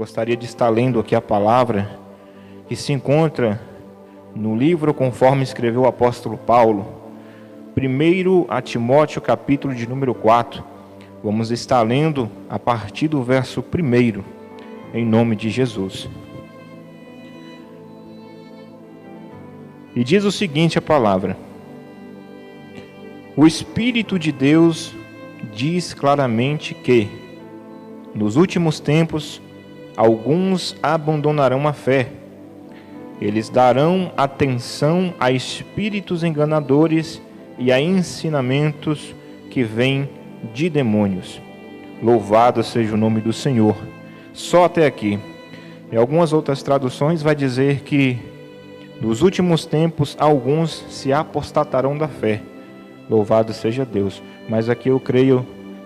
gostaria de estar lendo aqui a palavra que se encontra no livro conforme escreveu o apóstolo Paulo, 1 a Timóteo, capítulo de número 4. Vamos estar lendo a partir do verso 1, em nome de Jesus. E diz o seguinte a palavra: o Espírito de Deus diz claramente que, nos últimos tempos, alguns abandonarão a fé. Eles darão atenção a espíritos enganadores e a ensinamentos que vêm de demônios. Louvado seja o nome do Senhor. Só até aqui. Em algumas outras traduções vai dizer que nos últimos tempos alguns se apostatarão da fé. Louvado seja Deus. Mas aqui eu creio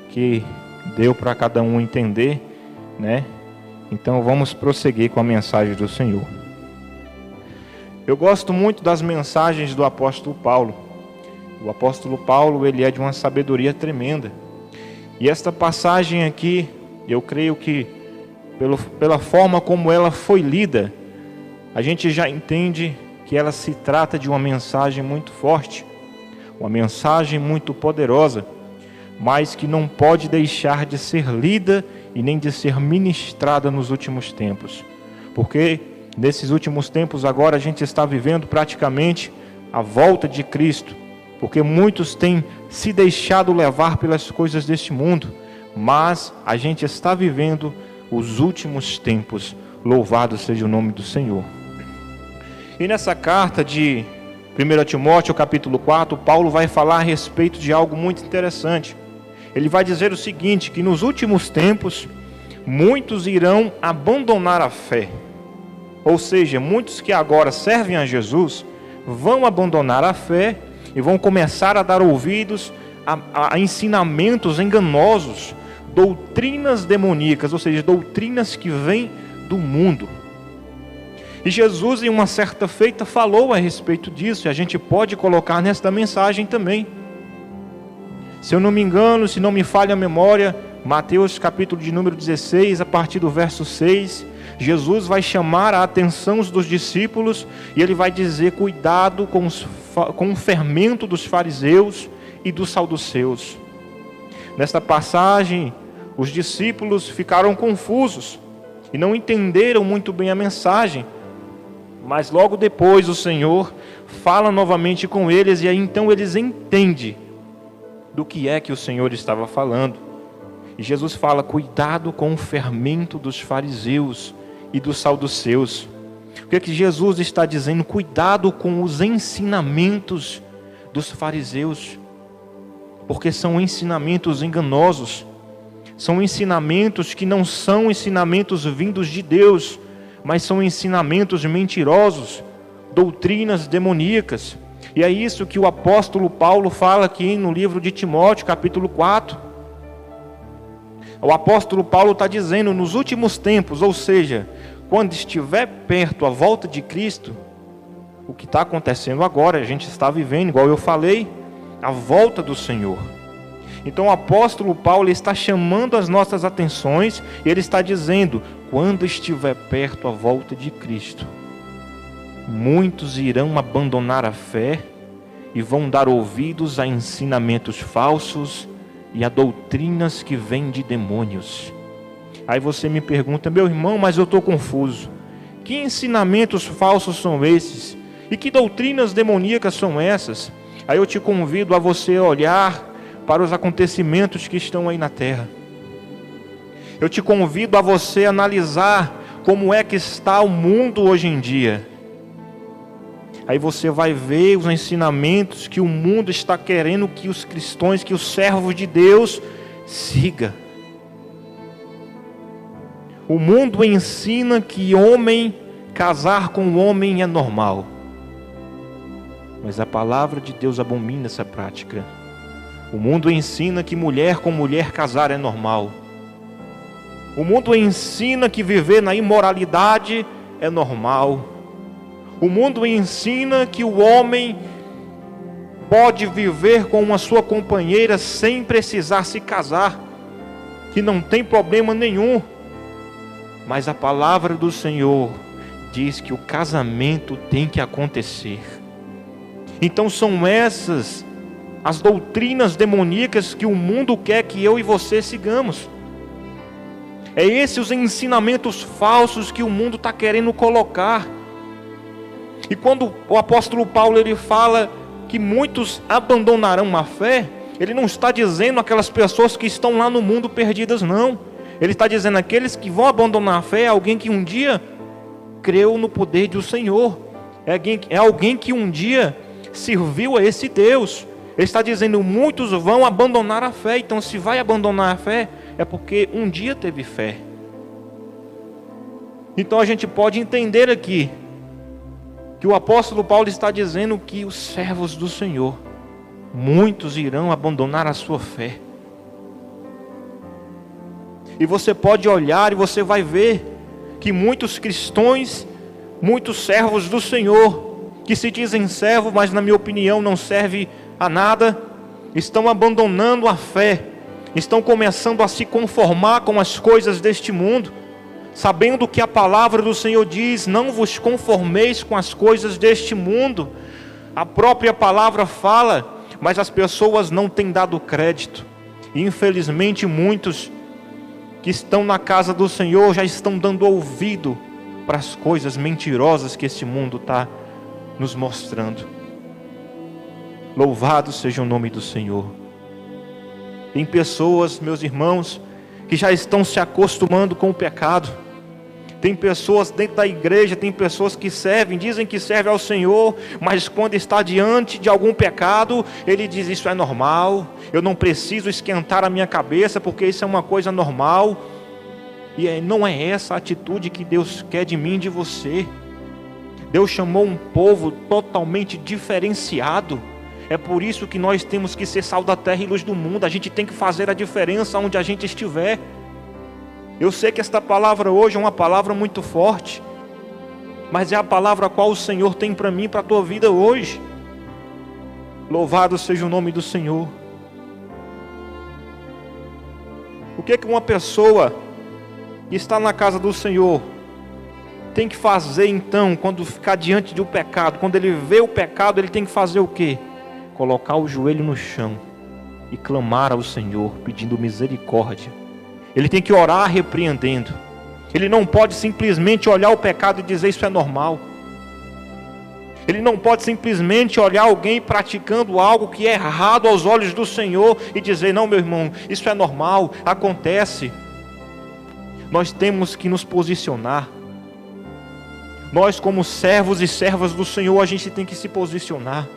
que deu para cada um entender, né? Então vamos prosseguir com a mensagem do Senhor. Eu gosto muito das mensagens do apóstolo Paulo. O apóstolo Paulo, ele é de uma sabedoria tremenda. E esta passagem aqui, eu creio que pela forma como ela foi lida, a gente já entende que ela se trata de uma mensagem muito forte, uma mensagem muito poderosa, mas que não pode deixar de ser lida e nem de ser ministrada nos últimos tempos. Porque nesses últimos tempos agora a gente está vivendo praticamente a volta de Cristo, porque muitos têm se deixado levar pelas coisas deste mundo, mas a gente está vivendo os últimos tempos. Louvado seja o nome do Senhor. E nessa carta de 1 Timóteo, capítulo 4, Paulo vai falar a respeito de algo muito interessante. Ele vai dizer o seguinte, que nos últimos tempos, muitos irão abandonar a fé. Ou seja, muitos que agora servem a Jesus, vão abandonar a fé e vão começar a dar ouvidos a ensinamentos enganosos, doutrinas demoníacas, ou seja, doutrinas que vêm do mundo. E Jesus, em uma certa feita, falou a respeito disso, e a gente pode colocar nesta mensagem também. Se eu não me engano, se não me falha a memória, Mateus capítulo de número 16, a partir do verso 6, Jesus vai chamar a atenção dos discípulos e ele vai dizer: cuidado com o fermento dos fariseus e dos saduceus. Nesta passagem, os discípulos ficaram confusos e não entenderam muito bem a mensagem, mas logo depois o Senhor fala novamente com eles e aí então eles entendem do que é que o Senhor estava falando. E Jesus fala: cuidado com o fermento dos fariseus e dos saduceus. O que é que Jesus está dizendo? Cuidado com os ensinamentos dos fariseus, porque são ensinamentos enganosos, são ensinamentos que não são ensinamentos vindos de Deus, mas são ensinamentos mentirosos, doutrinas demoníacas. E é isso que o apóstolo Paulo fala aqui no livro de Timóteo, capítulo 4. O apóstolo Paulo está dizendo, nos últimos tempos, ou seja, quando estiver perto a volta de Cristo, o que está acontecendo agora, a gente está vivendo, igual eu falei, a volta do Senhor. Então o apóstolo Paulo está chamando as nossas atenções, e ele está dizendo, quando estiver perto a volta de Cristo, muitos irão abandonar a fé e vão dar ouvidos a ensinamentos falsos e a doutrinas que vêm de demônios. Aí você me pergunta: meu irmão, mas eu estou confuso. Que ensinamentos falsos são esses? E que doutrinas demoníacas são essas? Aí eu te convido a você olhar para os acontecimentos que estão aí na terra. Eu te convido a você analisar como é que está o mundo hoje em dia. Aí você vai ver os ensinamentos que o mundo está querendo que os cristãos, que os servos de Deus sigam. O mundo ensina que homem casar com homem é normal. Mas a palavra de Deus abomina essa prática. O mundo ensina que mulher com mulher casar é normal. O mundo ensina que viver na imoralidade é normal. O mundo ensina que o homem pode viver com uma sua companheira sem precisar se casar, que não tem problema nenhum. Mas a palavra do Senhor diz que o casamento tem que acontecer. Então são essas as doutrinas demoníacas que o mundo quer que eu e você sigamos. É esses os ensinamentos falsos que o mundo está querendo colocar. E quando o apóstolo Paulo ele fala que muitos abandonarão a fé, ele não está dizendo aquelas pessoas que estão lá no mundo perdidas, não. Ele está dizendo aqueles que vão abandonar a fé é alguém que um dia creu no poder do Senhor. É alguém que um dia serviu a esse Deus. Ele está dizendo, muitos vão abandonar a fé. Então se vai abandonar a fé, é porque um dia teve fé. Então a gente pode entender aqui que o apóstolo Paulo está dizendo que os servos do Senhor, muitos irão abandonar a sua fé. E você pode olhar e você vai ver que muitos cristãos, muitos servos do Senhor, que se dizem servos, mas na minha opinião não serve a nada, estão abandonando a fé, estão começando a se conformar com as coisas deste mundo, sabendo que a palavra do Senhor diz, não vos conformeis com as coisas deste mundo. A própria palavra fala, mas as pessoas não têm dado crédito. E infelizmente muitos que estão na casa do Senhor já estão dando ouvido para as coisas mentirosas que esse mundo está nos mostrando. Louvado seja o nome do Senhor. Tem pessoas, meus irmãos, que já estão se acostumando com o pecado. Tem pessoas dentro da igreja, tem pessoas que servem, dizem que servem ao Senhor, mas quando está diante de algum pecado, ele diz, isso é normal, eu não preciso esquentar a minha cabeça, porque isso é uma coisa normal. E não é essa a atitude que Deus quer de mim e de você. Deus chamou um povo totalmente diferenciado. É por isso que nós temos que ser sal da terra e luz do mundo. A gente tem que fazer a diferença onde a gente estiver. Eu sei que esta palavra hoje é uma palavra muito forte, mas é a palavra a qual o Senhor tem para mim, para a tua vida hoje. Louvado seja o nome do Senhor. O que uma pessoa que está na casa do Senhor tem que fazer então, quando ficar diante do pecado? Quando ele vê o pecado, ele tem que fazer o quê? Colocar o joelho no chão e clamar ao Senhor, pedindo misericórdia. Ele tem que orar repreendendo. Ele não pode simplesmente olhar o pecado e dizer isso é normal. Ele não pode simplesmente olhar alguém praticando algo que é errado aos olhos do Senhor e dizer, não, meu irmão, isso é normal, acontece. Nós temos que nos posicionar. Nós, como servos e servas do Senhor, a gente tem que se posicionar.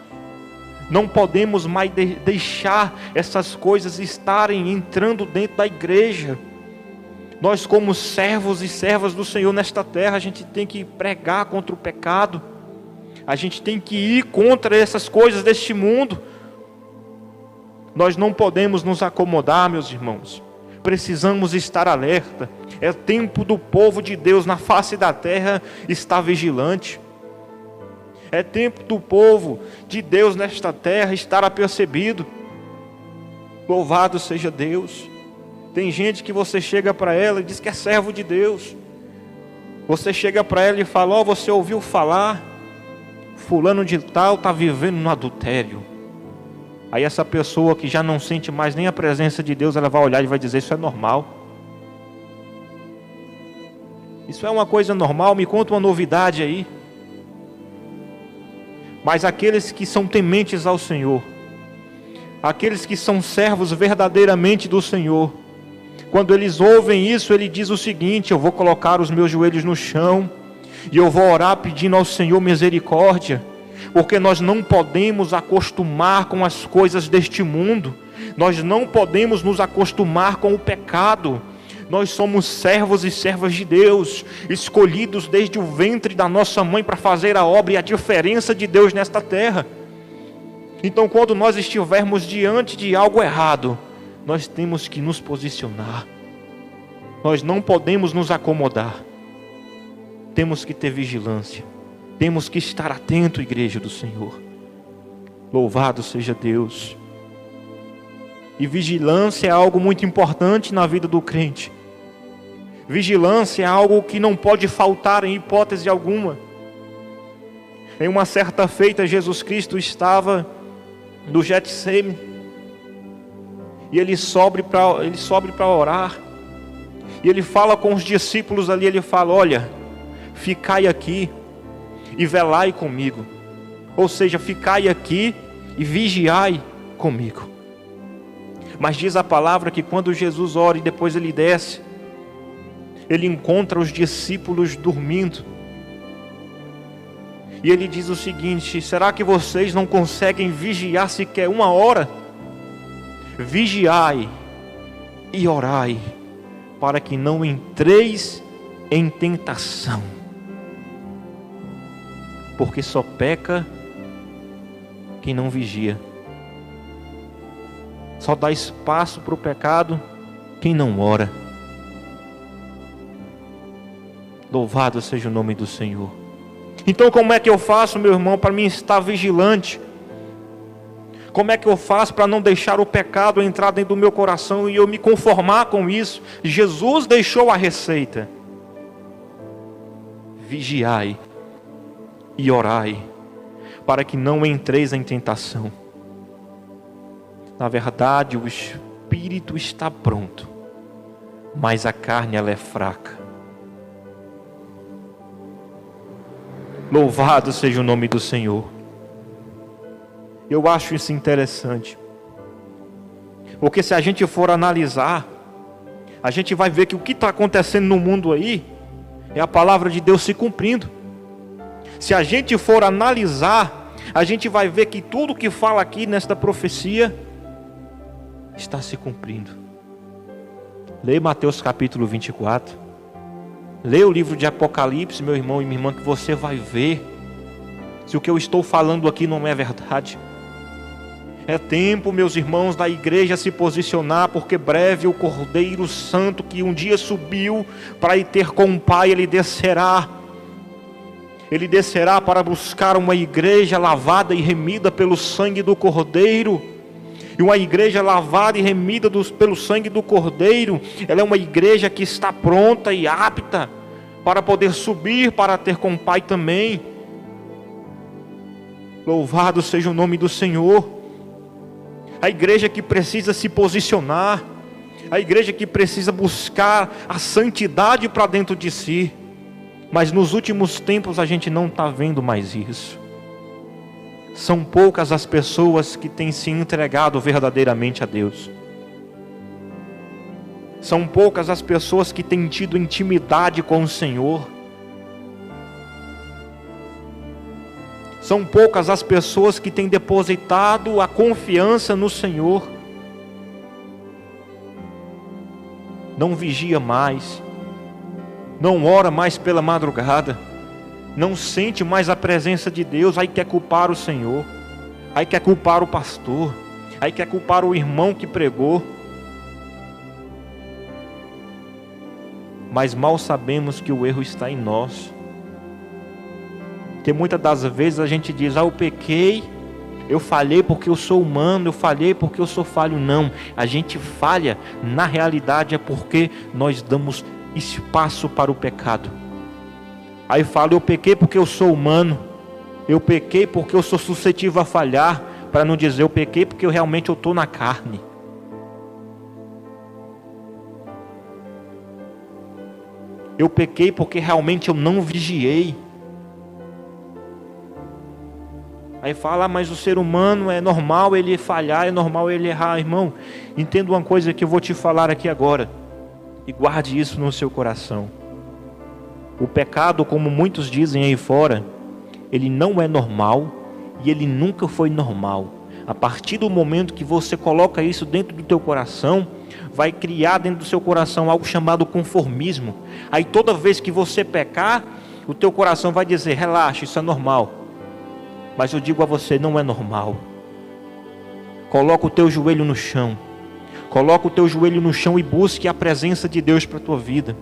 Não podemos mais deixar essas coisas estarem entrando dentro da igreja. Nós, como servos e servas do Senhor nesta terra, a gente tem que pregar contra o pecado. A gente tem que ir contra essas coisas deste mundo. Nós não podemos nos acomodar, meus irmãos. Precisamos estar alerta. É tempo do povo de Deus na face da terra estar vigilante. É tempo do povo de Deus nesta terra estar apercebido. Louvado seja Deus. Tem gente que você chega para ela e diz que é servo de Deus. Você chega para ela e fala, você ouviu falar? Fulano de tal está vivendo no adultério. Aí essa pessoa que já não sente mais nem a presença de Deus, ela vai olhar e vai dizer, isso é normal. Isso é uma coisa normal, me conta uma novidade aí. Mas aqueles que são tementes ao Senhor, aqueles que são servos verdadeiramente do Senhor, quando eles ouvem isso, ele diz o seguinte, eu vou colocar os meus joelhos no chão, e eu vou orar pedindo ao Senhor misericórdia, porque nós não podemos acostumar com as coisas deste mundo, nós não podemos nos acostumar com o pecado. Nós somos servos e servas de Deus, escolhidos desde o ventre da nossa mãe para fazer a obra e a diferença de Deus nesta terra. Então, quando nós estivermos diante de algo errado, nós temos que nos posicionar. Nós não podemos nos acomodar. Temos que ter vigilância. Temos que estar atento, igreja do Senhor. Louvado seja Deus. E vigilância é algo muito importante na vida do crente. Vigilância é algo que não pode faltar em hipótese alguma. Em uma certa feita, Jesus Cristo estava no Getsêmani, e ele sobe para orar, e ele fala com os discípulos ali, ele fala: olha, ficai aqui e velai comigo. Ou seja, ficai aqui e vigiai comigo. Mas diz a palavra que quando Jesus ora e depois ele desce, ele encontra os discípulos dormindo. E ele diz o seguinte: será que vocês não conseguem vigiar sequer 1 hora? Vigiai e orai, para que não entreis em tentação. Porque só peca quem não vigia. Só dá espaço para o pecado quem não ora. Louvado seja o nome do Senhor. Então como é que eu faço, meu irmão, para mim estar vigilante? Como é que eu faço para não deixar o pecado entrar dentro do meu coração e eu me conformar com isso? Jesus deixou a receita. Vigiai e orai, para que não entreis em tentação. Na verdade, o espírito está pronto, mas a carne ela é fraca. Louvado seja o nome do Senhor. Eu acho isso interessante, porque se a gente for analisar, a gente vai ver que o que está acontecendo no mundo aí é a palavra de Deus se cumprindo. Se a gente for analisar, a gente vai ver que tudo que fala aqui nesta profecia está se cumprindo. Leia Mateus capítulo 24. Leia o livro de Apocalipse, meu irmão e minha irmã, que você vai ver se o que eu estou falando aqui não é verdade. É tempo, meus irmãos, da igreja se posicionar, porque breve o Cordeiro Santo que um dia subiu para ir ter com o Pai, ele descerá. Ele descerá para buscar uma igreja lavada e remida pelo sangue do Cordeiro. E uma igreja lavada e remida pelo sangue do Cordeiro, ela é uma igreja que está pronta e apta para poder subir para ter com o Pai também. Louvado seja o nome do Senhor. A igreja que precisa se posicionar, a igreja que precisa buscar a santidade para dentro de si. Mas nos últimos tempos a gente não está vendo mais isso. São poucas as pessoas que têm se entregado verdadeiramente a Deus. São poucas as pessoas que têm tido intimidade com o Senhor. São poucas as pessoas que têm depositado a confiança no Senhor. Não vigia mais, não ora mais pela madrugada, não sente mais a presença de Deus, aí quer culpar o Senhor, aí quer culpar o pastor, aí quer culpar o irmão que pregou. Mas mal sabemos que o erro está em nós. Porque muitas das vezes a gente diz: eu pequei, eu falhei porque eu sou humano, eu falhei porque eu sou falho. Não, a gente falha, na realidade é porque nós damos espaço para o pecado. Aí fala: eu pequei porque eu sou humano, eu pequei porque eu sou suscetível a falhar, para não dizer eu pequei porque eu realmente estou na carne. Eu pequei porque realmente eu não vigiei. Aí fala: mas o ser humano é normal ele falhar, é normal ele errar. Irmão, entenda uma coisa que eu vou te falar aqui agora, e guarde isso no seu coração. O pecado, como muitos dizem aí fora, ele não é normal, e ele nunca foi normal. A partir do momento que você coloca isso dentro do teu coração, vai criar dentro do seu coração algo chamado conformismo. Aí toda vez que você pecar, o teu coração vai dizer: relaxa, isso é normal. Mas eu digo a você, não é normal. Coloca o teu joelho no chão. Coloca o teu joelho no chão e busque a presença de Deus para a tua vida.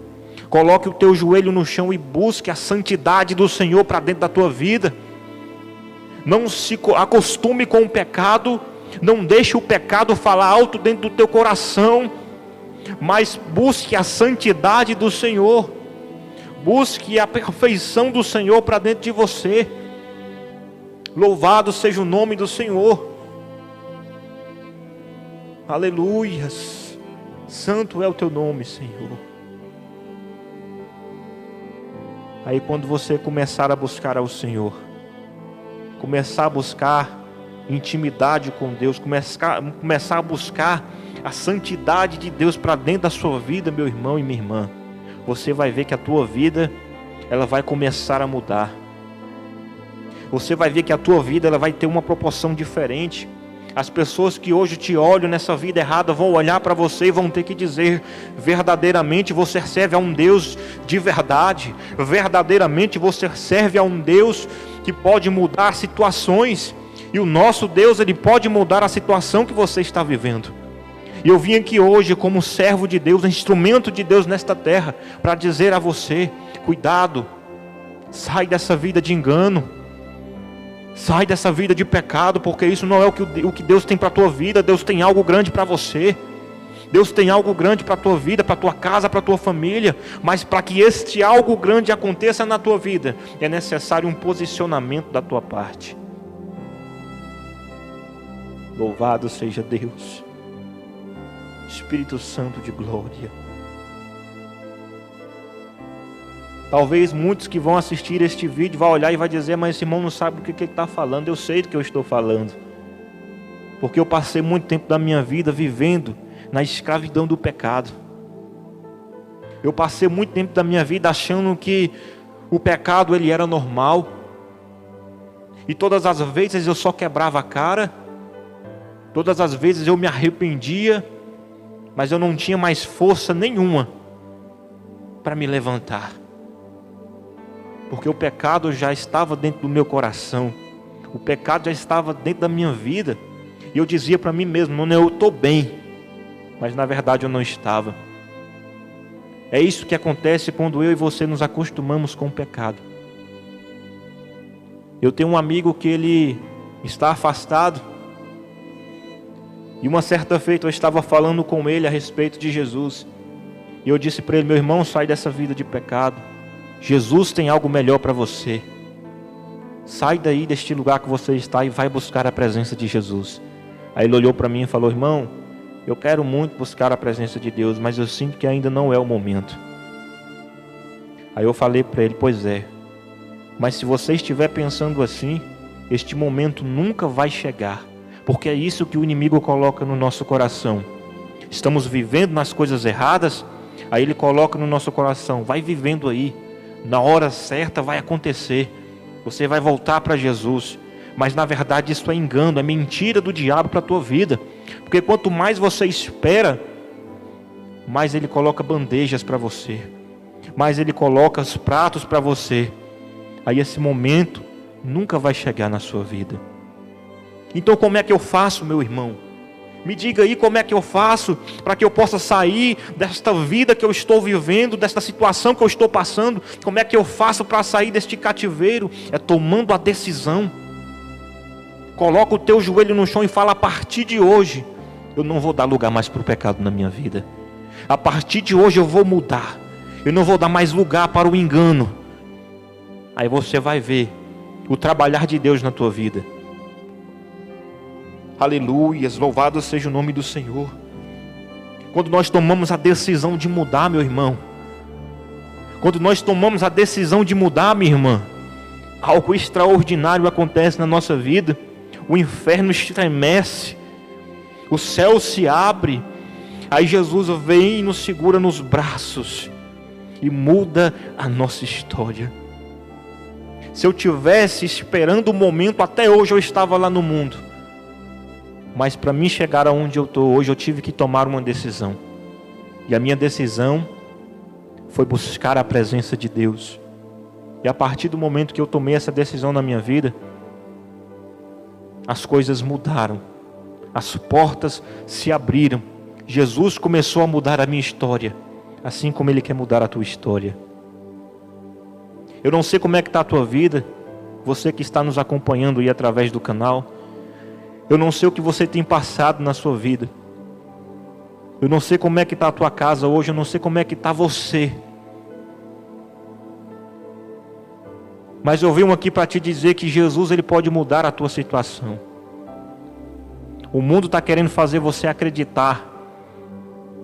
Coloque o teu joelho no chão e busque a santidade do Senhor para dentro da tua vida. Não se acostume com o pecado. Não deixe o pecado falar alto dentro do teu coração. mas busque a santidade do Senhor. Busque a perfeição do Senhor para dentro de você. Louvado seja o nome do Senhor. Aleluias. Santo é o teu nome, Senhor. Aí quando você começar a buscar ao Senhor, começar a buscar intimidade com Deus, começar a buscar a santidade de Deus para dentro da sua vida, meu irmão e minha irmã, você vai ver que a tua vida, ela vai começar a mudar. Você vai ver que a tua vida, ela vai ter uma proporção diferente. As pessoas que hoje te olham nessa vida errada vão olhar para você e vão ter que dizer: verdadeiramente você serve a um Deus de verdade, verdadeiramente você serve a um Deus que pode mudar situações, e o nosso Deus, Ele pode mudar a situação que você está vivendo. E eu vim aqui hoje como servo de Deus, instrumento de Deus nesta terra, para dizer a você: cuidado, sai dessa vida de engano, sai dessa vida de pecado, porque isso não é o que Deus tem para a tua vida. Deus tem algo grande para você. Deus tem algo grande para a tua vida, para a tua casa, para a tua família. Mas para que este algo grande aconteça na tua vida, é necessário um posicionamento da tua parte. Louvado seja Deus, Espírito Santo de glória. Talvez muitos que vão assistir este vídeo vão olhar e vai dizer: mas esse irmão não sabe o que ele está falando. Eu sei do que eu estou falando, porque eu passei muito tempo da minha vida vivendo na escravidão do pecado. Eu passei muito tempo da minha vida achando que o pecado ele era normal, e todas as vezes eu só quebrava a cara, todas as vezes eu me arrependia, mas eu não tinha mais força nenhuma para me levantar, porque o pecado já estava dentro do meu coração, o pecado já estava dentro da minha vida, e eu dizia para mim mesmo: não, eu estou bem, mas na verdade eu não estava. É isso que acontece quando eu e você nos acostumamos com o pecado. Eu tenho um amigo que ele está afastado, e uma certa feita eu estava falando com ele a respeito de Jesus, e eu disse para ele: meu irmão, sai dessa vida de pecado, Jesus tem algo melhor para você. Sai daí deste lugar que você está e vai buscar a presença de Jesus. Aí ele olhou para mim e falou: irmão, eu quero muito buscar a presença de Deus, mas eu sinto que ainda não é o momento. Aí eu falei para ele: pois é, mas se você estiver pensando assim, este momento nunca vai chegar, porque é isso que o inimigo coloca no nosso coração. Estamos vivendo nas coisas erradas, aí ele coloca no nosso coração: vai vivendo aí, na hora certa vai acontecer, você vai voltar para Jesus. Mas na verdade isso é engano, é mentira do diabo para a tua vida, porque quanto mais você espera, mais ele coloca bandejas para você, mais ele coloca os pratos para você. Aí esse momento nunca vai chegar na sua vida. Então como é que eu faço, meu irmão? Me diga aí como é que eu faço para que eu possa sair desta vida que eu estou vivendo, desta situação que eu estou passando. Como é que eu faço para sair deste cativeiro? É tomando a decisão. Coloca o teu joelho no chão e fala: a partir de hoje eu não vou dar lugar mais para o pecado na minha vida. A partir de hoje eu vou mudar. Eu não vou dar mais lugar para o engano. Aí você vai ver o trabalhar de Deus na tua vida. Aleluias, louvado seja o nome do Senhor. Quando nós tomamos a decisão de mudar, meu irmão, quando nós tomamos a decisão de mudar, minha irmã, algo extraordinário acontece na nossa vida. O inferno estremece, o céu se abre, aí Jesus vem e nos segura nos braços e muda a nossa história. Se eu tivesse esperando o momento, até hoje eu estava lá no mundo, mas para mim chegar aonde eu estou hoje, eu tive que tomar uma decisão, e a minha decisão foi buscar a presença de Deus. E a partir do momento que eu tomei essa decisão na minha vida, as coisas mudaram, as portas se abriram. Jesus começou a mudar a minha história, assim como Ele quer mudar a tua história. Eu não sei como é que está a tua vida, você que está nos acompanhando aí através do canal. Eu não sei o que você tem passado na sua vida, Eu não sei como é que está a tua casa hoje, eu não sei como é que está você. Mas eu venho aqui para te dizer que Jesus, Ele pode mudar a tua situação. O mundo está querendo fazer você acreditar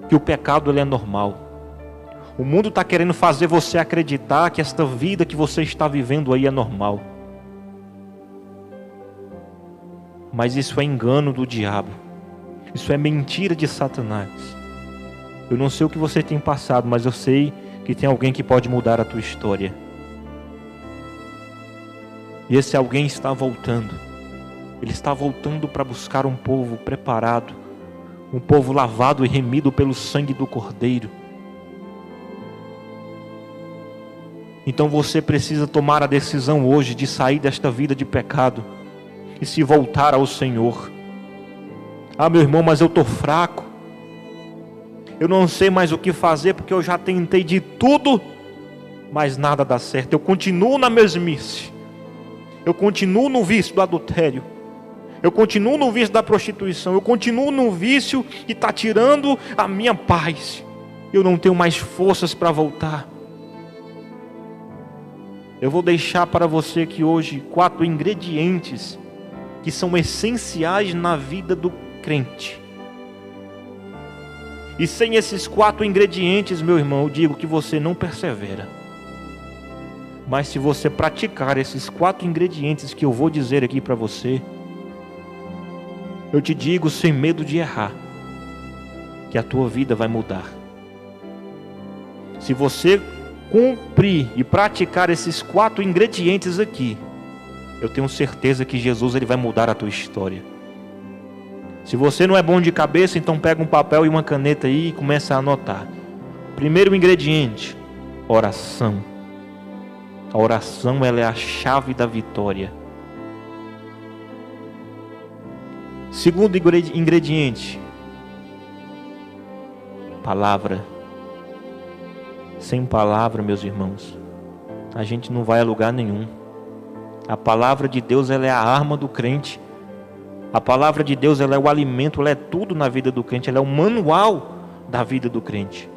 que o pecado ele é normal. O mundo está querendo fazer você acreditar que esta vida que você está vivendo aí é normal. Mas isso é engano do diabo. Isso é mentira de Satanás. Eu não sei o que você tem passado, mas eu sei que tem alguém que pode mudar a tua história. E esse alguém está voltando. Ele está voltando para buscar um povo preparado, um povo lavado e remido pelo sangue do Cordeiro. Então você precisa tomar a decisão hoje de sair desta vida de pecado e se voltar ao Senhor. Ah, meu irmão, mas eu estou fraco. Eu não sei mais o que fazer porque eu já tentei de tudo, mas nada dá certo. Eu continuo na mesmice. Eu continuo no vício do adultério. Eu continuo no vício da prostituição. Eu continuo no vício que está tirando a minha paz. Eu não tenho mais forças para voltar. Eu vou deixar para você aqui hoje 4 ingredientes que são essenciais na vida do crente. E sem esses 4 ingredientes, meu irmão, eu digo que você não persevera. Mas se você praticar esses 4 ingredientes que eu vou dizer aqui para você, eu te digo sem medo de errar, que a tua vida vai mudar. Se você cumprir e praticar esses 4 ingredientes aqui, eu tenho certeza que Jesus ele vai mudar a tua história. Se você não é bom de cabeça, então pega um papel e uma caneta aí e começa a anotar. Primeiro ingrediente, oração. A oração ela é a chave da vitória. Segundo ingrediente, palavra. Sem palavra, meus irmãos, a gente não vai a lugar nenhum. A palavra de Deus ela é a arma do crente. A palavra de Deus ela é o alimento, ela é tudo na vida do crente, ela é o manual da vida do crente.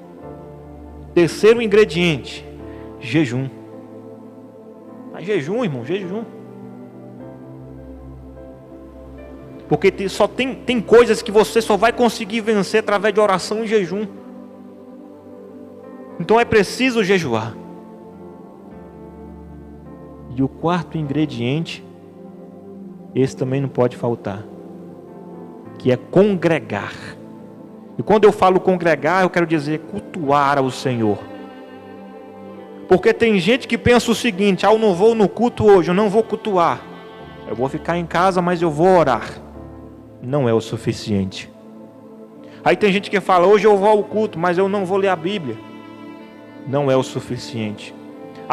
Terceiro ingrediente, jejum. Mas jejum, irmão, jejum. Porque tem coisas que você só vai conseguir vencer através de oração e jejum. Então é preciso jejuar. E o 4º ingrediente, esse também não pode faltar, que é congregar. E quando eu falo congregar, eu quero dizer cultuar ao Senhor. Porque tem gente que pensa o seguinte: eu não vou no culto hoje, eu não vou cultuar. Eu vou ficar em casa, mas eu vou orar. Não é o suficiente. Aí tem gente que fala: hoje eu vou ao culto, mas eu não vou ler a Bíblia. Não é o suficiente.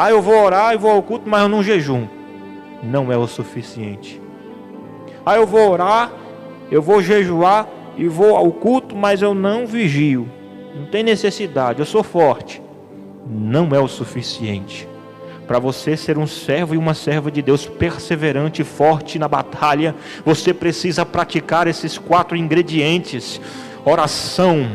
Eu vou orar e vou ao culto, mas eu não jejum. Não é o suficiente. Eu vou orar, eu vou jejuar e vou ao culto, mas eu não vigio. Não tem necessidade, eu sou forte. Não é o suficiente. Para você ser um servo e uma serva de Deus perseverante e forte na batalha, você precisa praticar esses 4 ingredientes: oração,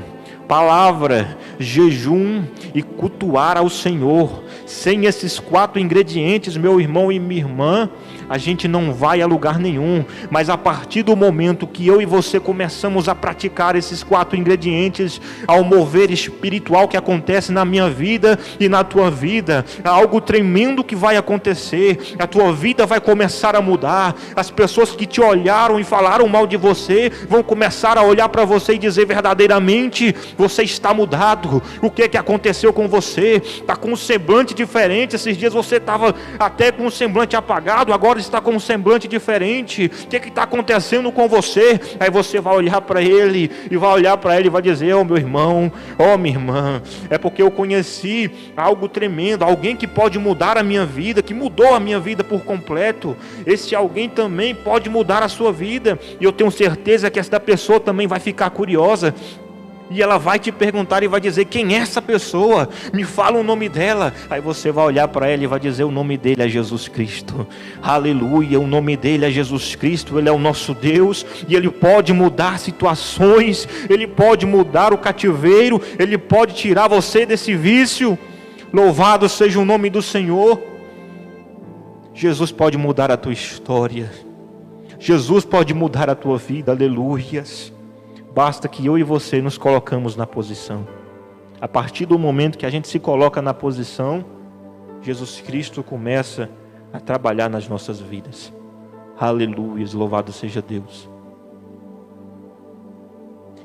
palavra, jejum e cultuar ao Senhor. Sem esses 4 ingredientes, meu irmão e minha irmã, a gente não vai a lugar nenhum. Mas a partir do momento que eu e você começamos a praticar esses 4 ingredientes, ao mover espiritual que acontece na minha vida e na tua vida, há algo tremendo que vai acontecer. A tua vida vai começar a mudar. As pessoas que te olharam e falaram mal de você vão começar a olhar para você e dizer: verdadeiramente você está mudado. O que aconteceu com você? Está com um semblante diferente. Esses dias você estava até com um semblante apagado, agora está com um semblante diferente. O que está acontecendo com você? Aí você vai olhar para ele e vai dizer: meu irmão, minha irmã, é porque eu conheci algo tremendo, alguém que pode mudar a minha vida, que mudou a minha vida por completo. Esse alguém também pode mudar a sua vida, e eu tenho certeza que essa pessoa também vai ficar curiosa. E ela vai te perguntar e vai dizer: quem é essa pessoa? Me fala o nome dela. Aí você vai olhar para ela e vai dizer: o nome dele é Jesus Cristo. Aleluia, o nome dele é Jesus Cristo. Ele é o nosso Deus e Ele pode mudar situações. Ele pode mudar o cativeiro. Ele pode tirar você desse vício. Louvado seja o nome do Senhor. Jesus pode mudar a tua história. Jesus pode mudar a tua vida. Aleluias. Basta que eu e você nos colocamos na posição. A partir do momento que a gente se coloca na posição, Jesus Cristo começa a trabalhar nas nossas vidas. Aleluia, louvado seja Deus.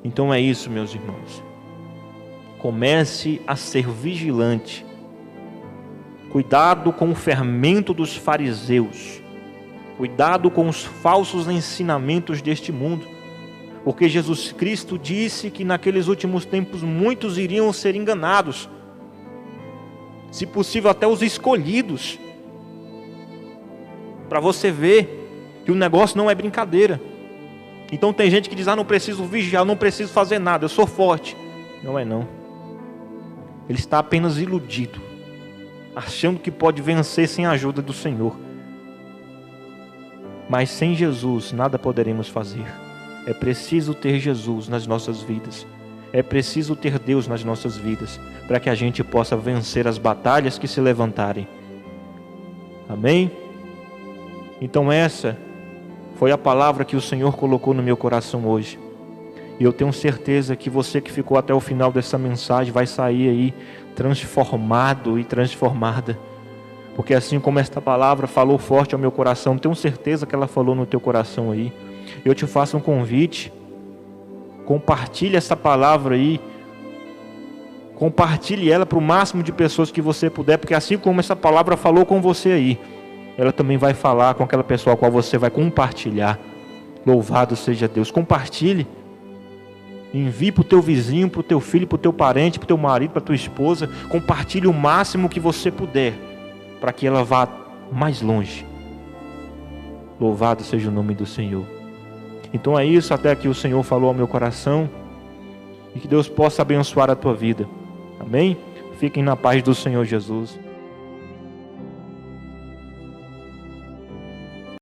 Então é isso, meus irmãos. Comece a ser vigilante. Cuidado com o fermento dos fariseus. Cuidado com os falsos ensinamentos deste mundo. Porque Jesus Cristo disse que naqueles últimos tempos muitos iriam ser enganados. Se possível até os escolhidos. Para você ver que o negócio não é brincadeira. Então tem gente que diz: não preciso vigiar, não preciso fazer nada, eu sou forte. Não é não. Ele está apenas iludido, achando que pode vencer sem a ajuda do Senhor. Mas sem Jesus nada poderemos fazer. É preciso ter Jesus nas nossas vidas. É preciso ter Deus nas nossas vidas, para que a gente possa vencer as batalhas que se levantarem. Amém? Então essa foi a palavra que o Senhor colocou no meu coração hoje. E eu tenho certeza que você que ficou até o final dessa mensagem vai sair aí transformado e transformada. Porque assim como esta palavra falou forte ao meu coração, tenho certeza que ela falou no teu coração aí. Eu te faço um convite, compartilhe essa palavra aí, compartilhe ela para o máximo de pessoas que você puder, porque assim como essa palavra falou com você aí, ela também vai falar com aquela pessoa a qual você vai compartilhar. Louvado seja Deus. Compartilhe, envie para o teu vizinho, para o teu filho, para o teu parente, para o teu marido, para a tua esposa. Compartilhe o máximo que você puder, para que ela vá mais longe. Louvado seja o nome do Senhor. Então é isso até que o Senhor falou ao meu coração. E que Deus possa abençoar a tua vida. Amém? Fiquem na paz do Senhor Jesus.